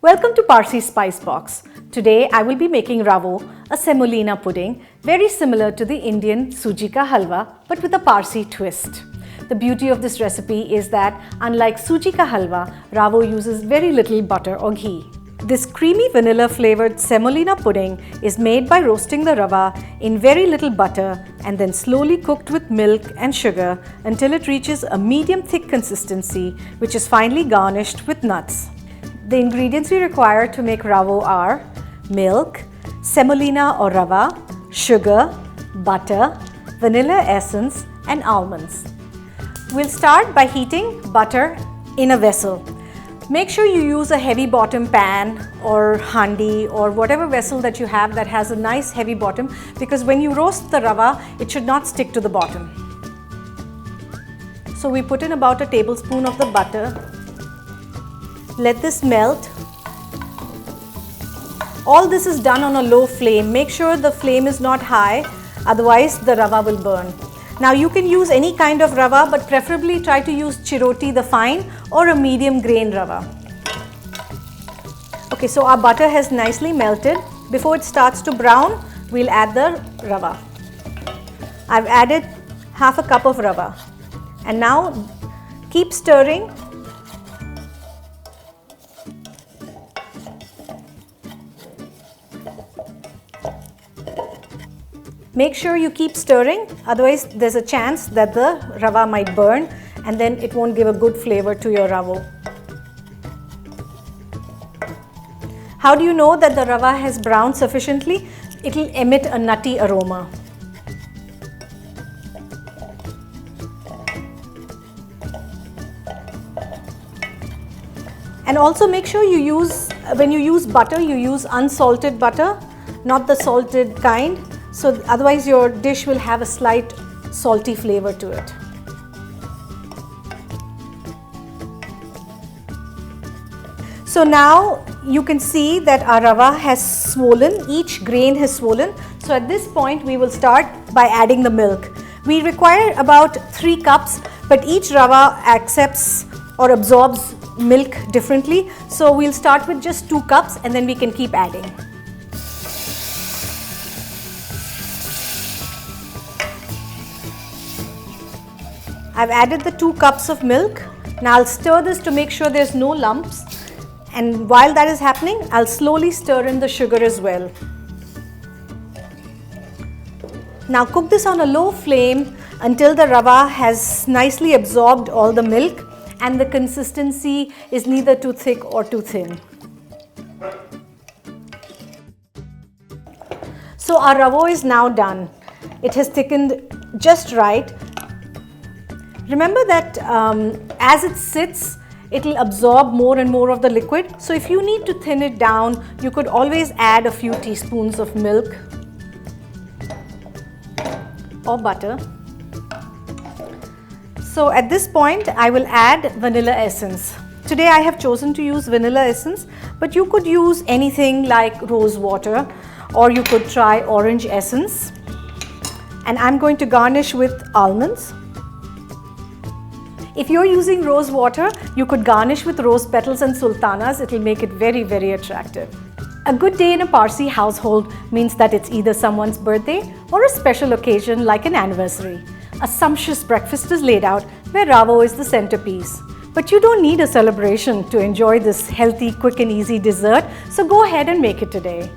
Welcome to Parsi Spice Box. Today I will be making Ravo, a semolina pudding, very similar to the Indian suji ka halwa but with a Parsi twist. The beauty of this recipe is that unlike suji ka halwa, Ravo uses very little butter or ghee. This creamy vanilla flavored semolina pudding is made by roasting the rawa in very little butter and then slowly cooked with milk and sugar until it reaches a medium thick consistency, which is finally garnished with nuts. The ingredients we require to make Ravo are milk, semolina or rawa, sugar, butter, vanilla essence and almonds. We'll start by heating butter in a vessel. Make sure you use a heavy bottom pan or handi or whatever vessel that you have that has a nice heavy bottom, because when you roast the rawa, it should not stick to the bottom. So we put in about a tablespoon of the butter. Let this melt. All this is done on a low flame. Make sure the flame is not high, otherwise the rawa will burn. Now you can use any kind of rawa, but preferably try to use chiroti the fine or a medium grain rawa. Okay, so our butter has nicely melted. Before it starts to brown, we'll add the rawa. I've added half a cup of rawa and now keep stirring. Make sure you keep stirring, otherwise there's a chance that the rawa might burn and then it won't give a good flavor to your ravo. How do you know that the rawa has browned sufficiently? It will emit a nutty aroma. And also make sure you use, when you use butter, you use unsalted butter, not the salted kind. So otherwise your dish will have a slight salty flavor to it. So now you can see that our rawa has swollen, each grain has swollen. So at this point we will start by adding the milk. We require about 3 cups, but each rawa accepts or absorbs milk differently. So we'll start with just 2 cups and then we can keep adding. I've added the 2 cups of milk. Now I'll stir this to make sure there's no lumps, and while that is happening, I'll slowly stir in the sugar as well. Now cook this on a low flame until the rawa has nicely absorbed all the milk and the consistency is neither too thick or too thin. So our ravo is now done. It has thickened just right. Remember that as it sits, it will absorb more and more of the liquid. So if you need to thin it down, you could always add a few teaspoons of milk or butter. So at this point, I will add vanilla essence. Today I have chosen to use vanilla essence, but you could use anything like rose water, or you could try orange essence. And I'm going to garnish with almonds. If you're using rose water, you could garnish with rose petals and sultanas. It will make it very, very attractive. A good day in a Parsi household means that it's either someone's birthday or a special occasion like an anniversary. A sumptuous breakfast is laid out where Ravo is the centerpiece. But you don't need a celebration to enjoy this healthy, quick and easy dessert, so go ahead and make it today.